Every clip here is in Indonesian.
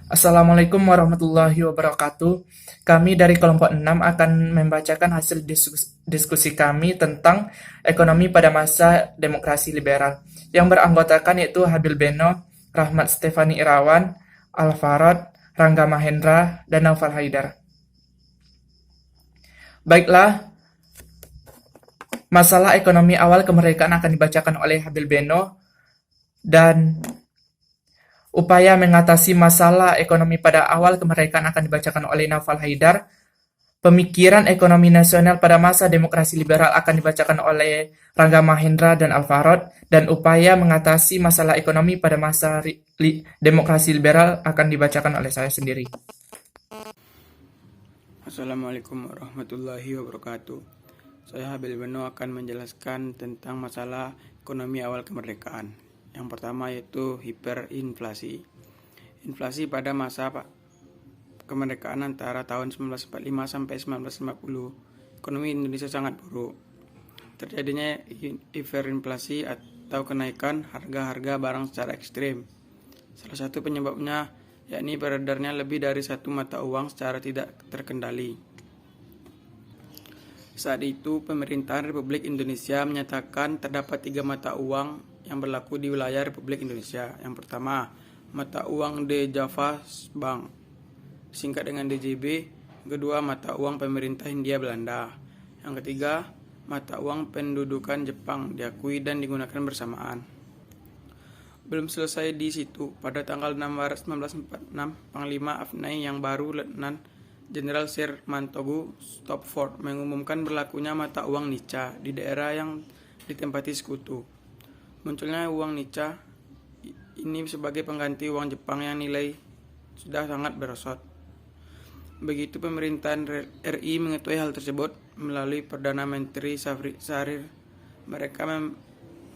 Assalamualaikum warahmatullahi wabarakatuh. Kami dari kelompok 6 akan membacakan hasil diskusi kami tentang ekonomi pada masa demokrasi liberal yang beranggotakan yaitu Habil Beno, Rahmat Stefani Irawan, Alfarad, Rangga Mahendra, dan Naufal Haidar. Baiklah, masalah ekonomi awal kemerdekaan akan dibacakan oleh Habil Beno dan upaya mengatasi masalah ekonomi pada awal kemerdekaan akan dibacakan oleh Naufal Haidar. Pemikiran ekonomi nasional pada masa demokrasi liberal akan dibacakan oleh Rangga Mahendra dan Alfarod, dan upaya mengatasi masalah ekonomi pada masa demokrasi liberal akan dibacakan oleh saya sendiri. Assalamualaikum warahmatullahi wabarakatuh. Saya Habil Beno akan menjelaskan tentang masalah ekonomi awal kemerdekaan. Yang pertama yaitu hiperinflasi. Inflasi pada masa kemerdekaan antara tahun 1945 sampai 1950, ekonomi Indonesia sangat buruk. Terjadinya hiperinflasi atau kenaikan harga-harga barang secara ekstrim. Salah satu penyebabnya yakni beredarnya lebih dari satu mata uang secara tidak terkendali. Saat itu, pemerintahan Republik Indonesia menyatakan terdapat 3 mata uang yang berlaku di wilayah Republik Indonesia. Yang pertama, mata uang De Java Bank, singkat dengan DJB. Yang kedua, mata uang pemerintah Hindia Belanda. Yang ketiga, mata uang pendudukan Jepang, diakui dan digunakan bersamaan. Belum selesai di situ, pada tanggal 6 Maret 1946, Panglima AFNI yang baru, Letnan Jenderal Sir Mantogu Stopford, mengumumkan berlakunya mata uang Nica di daerah yang ditempati sekutu. Munculnya uang Nica ini sebagai pengganti uang Jepang yang nilai sudah sangat berosot. Begitu pemerintahan RI mengetahui hal tersebut melalui Perdana Menteri Sahrir, mereka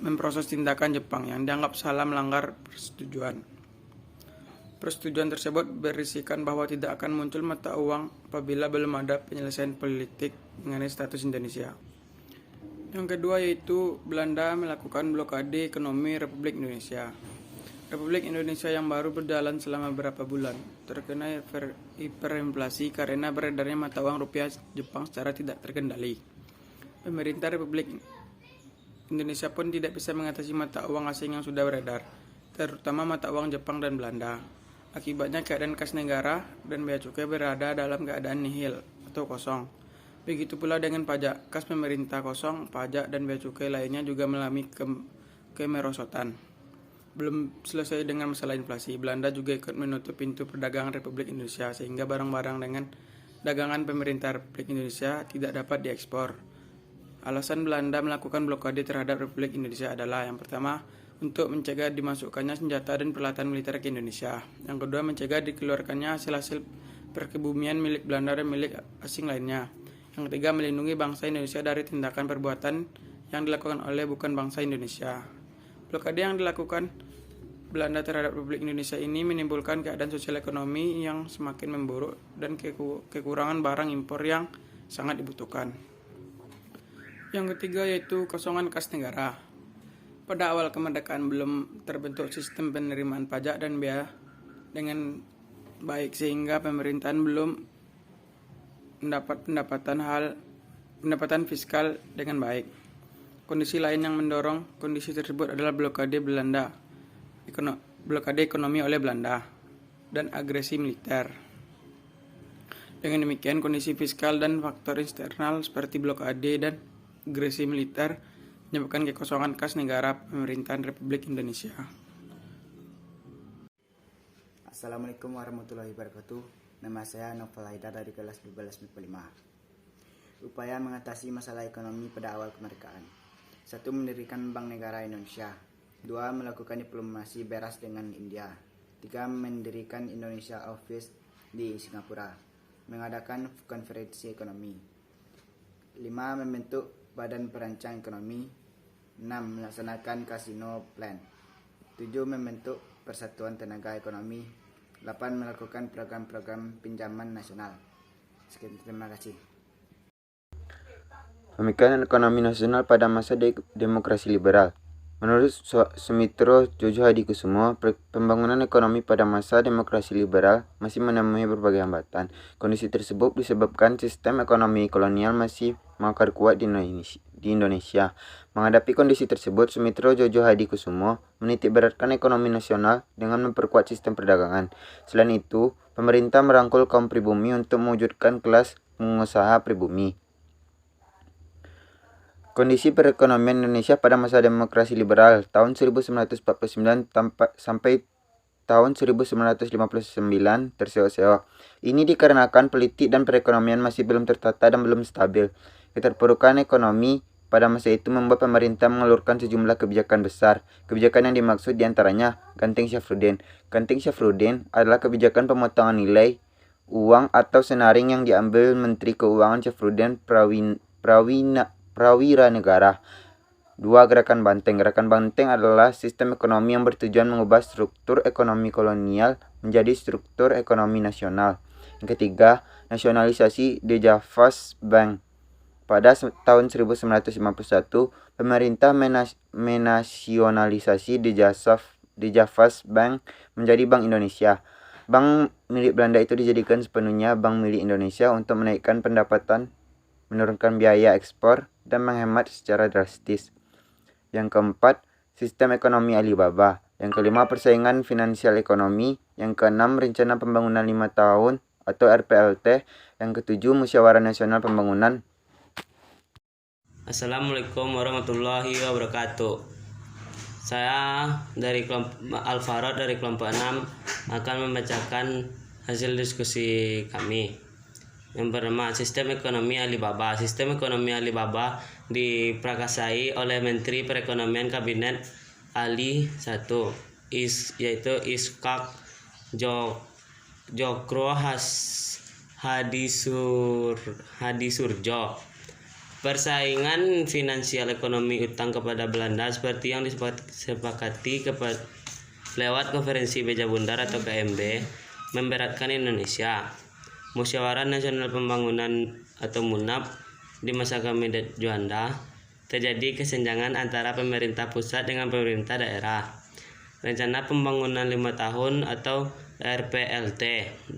memproses tindakan Jepang yang dianggap salah melanggar persetujuan. Persetujuan tersebut berisikan bahwa tidak akan muncul mata uang apabila belum ada penyelesaian politik mengenai status Indonesia. Yang kedua yaitu Belanda melakukan blokade ekonomi Republik Indonesia. Republik Indonesia yang baru berjalan selama beberapa bulan terkena hiperinflasi karena beredarnya mata uang rupiah Jepang secara tidak terkendali. Pemerintah Republik Indonesia pun tidak bisa mengatasi mata uang asing yang sudah beredar, terutama mata uang Jepang dan Belanda. Akibatnya keadaan kas negara dan bea cukai berada dalam keadaan nihil atau kosong. Begitu pula dengan pajak, kas pemerintah kosong, pajak dan bea cukai lainnya juga mengalami kemerosotan. Belum selesai dengan masalah inflasi, Belanda juga ikut menutup pintu perdagangan Republik Indonesia sehingga barang-barang dengan dagangan pemerintah Republik Indonesia tidak dapat diekspor. Alasan Belanda melakukan blokade terhadap Republik Indonesia adalah yang pertama, untuk mencegah dimasukkannya senjata dan peralatan militer ke Indonesia. Yang kedua, mencegah dikeluarkannya hasil-hasil perkebumian milik Belanda dan milik asing lainnya. Yang ketiga, melindungi bangsa Indonesia dari tindakan perbuatan yang dilakukan oleh bukan bangsa Indonesia. Blokade yang dilakukan Belanda terhadap Republik Indonesia ini menimbulkan keadaan sosial ekonomi yang semakin memburuk dan kekurangan barang impor yang sangat dibutuhkan. Yang ketiga yaitu kosongan kas negara. Pada awal kemerdekaan belum terbentuk sistem penerimaan pajak dan bea dengan baik sehingga pemerintahan belum mendapat pendapatan fiskal dengan baik. Kondisi lain yang mendorong kondisi tersebut adalah blokade ekonomi oleh Belanda dan agresi militer. Dengan demikian, kondisi fiskal dan faktor eksternal seperti blokade dan agresi militer menyebabkan kekosongan kas negara pemerintahan Republik Indonesia. Assalamualaikum warahmatullahi wabarakatuh. Nama saya Naufal Haidar dari kelas 12 MIPA 5. Upaya mengatasi masalah ekonomi pada awal kemerdekaan. 1. Mendirikan Bank Negara Indonesia. 2. Melakukan diplomasi beras dengan India. 3. Mendirikan Indonesia Office di Singapura. Mengadakan konferensi ekonomi. 5. Membentuk Badan Perancang Ekonomi. 6. Melaksanakan Casino Plan. 7. Membentuk Persatuan Tenaga Ekonomi. 8. Melakukan program-program pinjaman nasional. Sekian, terima kasih. Pemikiran ekonomi nasional pada masa demokrasi liberal. Menurut Sumitro Jojo Hadikusumo, pembangunan ekonomi pada masa demokrasi liberal masih menemui berbagai hambatan. Kondisi tersebut disebabkan sistem ekonomi kolonial masih mengakar kuat di Indonesia. Menghadapi kondisi tersebut, Sumitro Jojo Hadikusumo menitikberatkan ekonomi nasional dengan memperkuat sistem perdagangan. Selain itu, pemerintah merangkul kaum pribumi untuk mewujudkan kelas pengusaha pribumi. Kondisi perekonomian Indonesia pada masa demokrasi liberal tahun 1949 sampai tahun 1959 terseok-seok. Ini dikarenakan politik dan perekonomian masih belum tertata dan belum stabil. Keterpurukan ekonomi pada masa itu membuat pemerintah mengeluarkan sejumlah kebijakan besar. Kebijakan yang dimaksud diantaranya Ganting Syafruddin. Ganting Syafruddin adalah kebijakan pemotongan nilai uang atau senaring yang diambil Menteri Keuangan Syafruddin Prawira Negara. 2. Gerakan Banteng. Gerakan Banteng adalah sistem ekonomi yang bertujuan mengubah struktur ekonomi kolonial menjadi struktur ekonomi nasional. Yang ketiga, nasionalisasi Dejavas Bank. Pada tahun 1951, pemerintah menasionalisasi Dejavas Bank menjadi Bank Indonesia. Bank milik Belanda itu dijadikan sepenuhnya bank milik Indonesia untuk menaikkan pendapatan, menurunkan biaya ekspor, dan menghemat secara drastis. Yang keempat, sistem ekonomi Alibaba. Yang kelima, persaingan finansial ekonomi. Yang keenam, rencana pembangunan 5 tahun atau RPLT. Yang ketujuh, musyawarah nasional pembangunan. Assalamualaikum warahmatullahi wabarakatuh. Saya dari kelompok Alfarod dari kelompok 6 akan membacakan hasil diskusi kami. Yang pertama, sistem ekonomi Alibaba. Sistem ekonomi Alibaba diprakarsai oleh Menteri Perekonomian Kabinet Ali I, yaitu Ishak Jokro Hadisurjo. Persaingan finansial ekonomi utang kepada Belanda seperti yang disepakati lewat konferensi Beja Bundar atau KMB memberatkan Indonesia. Musyawarah Nasional Pembangunan atau MUNAP di masa Kabinet Juanda terjadi kesenjangan antara pemerintah pusat dengan pemerintah daerah. Rencana Pembangunan 5 tahun atau RPLT,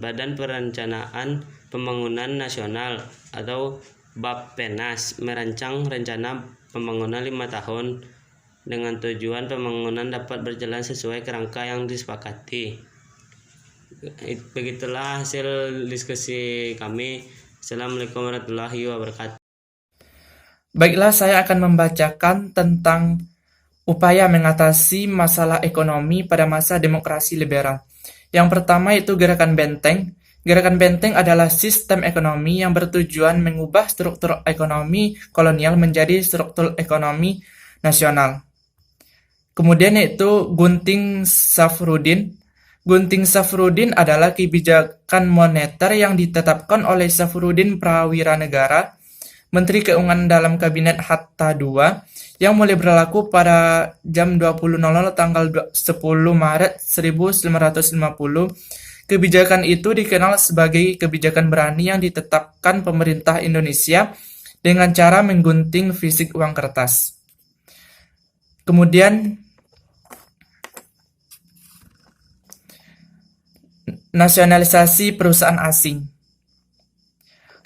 Badan Perencanaan Pembangunan Nasional atau Bappenas merancang rencana pembangunan 5 tahun dengan tujuan pembangunan dapat berjalan sesuai kerangka yang disepakati. Begitulah hasil diskusi kami. Assalamualaikum warahmatullahi wabarakatuh. Baiklah, saya akan membacakan tentang upaya mengatasi masalah ekonomi pada masa demokrasi liberal. Yang pertama itu Gerakan Benteng. Gerakan Benteng adalah sistem ekonomi yang bertujuan mengubah struktur ekonomi kolonial menjadi struktur ekonomi nasional. Kemudian yaitu Gunting Safruddin. Gunting Safruddin adalah kebijakan moneter yang ditetapkan oleh Safruddin Prawira Negara, Menteri Keuangan dalam Kabinet Hatta II, yang mulai berlaku pada jam 20.00 tanggal 10 Maret 1950. Kebijakan itu dikenal sebagai kebijakan berani yang ditetapkan pemerintah Indonesia dengan cara menggunting fisik uang kertas. Kemudian nasionalisasi perusahaan asing.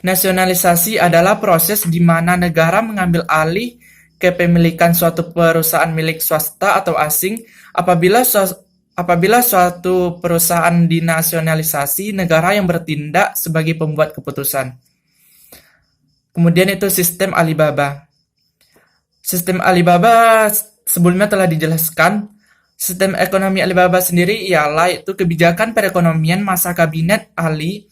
Nasionalisasi adalah proses di mana negara mengambil alih kepemilikan suatu perusahaan milik swasta atau asing. Apabila suatu perusahaan dinasionalisasi, negara yang bertindak sebagai pembuat keputusan. Kemudian itu sistem Alibaba. Sistem Alibaba sebelumnya telah dijelaskan. Sistem ekonomi Alibaba sendiri ialah itu kebijakan perekonomian masa Kabinet Ali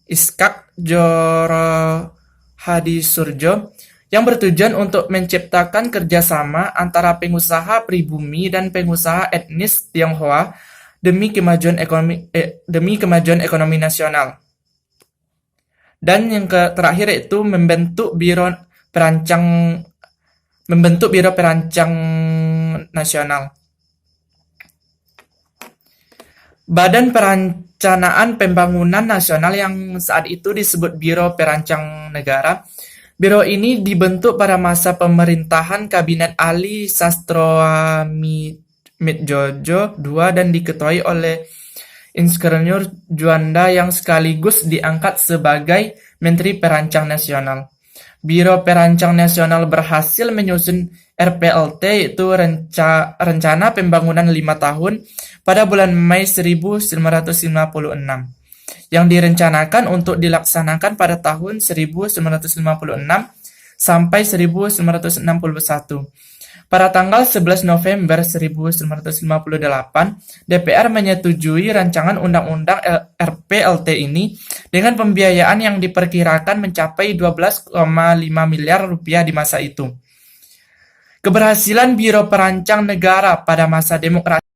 Ishak Jokro Hadisurjo yang bertujuan untuk menciptakan kerjasama antara pengusaha pribumi dan pengusaha etnis Tionghoa demi kemajuan ekonomi nasional. Dan yang terakhir itu membentuk biro perancang nasional. Badan Perencanaan Pembangunan Nasional yang saat itu disebut Biro Perancang Negara Biro ini dibentuk pada masa pemerintahan Kabinet Ali Sastroamidjojo II dan diketuai oleh Insinyur Juanda yang sekaligus diangkat sebagai Menteri Perancang Nasional. Biro Perancang Nasional berhasil menyusun RPLT, yaitu Rencana Pembangunan 5 Tahun, pada bulan Mei 1956, yang direncanakan untuk dilaksanakan pada tahun 1956 sampai 1961. Pada tanggal 11 November 1958, DPR menyetujui rancangan Undang-Undang RPLT ini dengan pembiayaan yang diperkirakan mencapai 12,5 miliar rupiah di masa itu. Keberhasilan Biro Perancang Negara pada masa demokrasi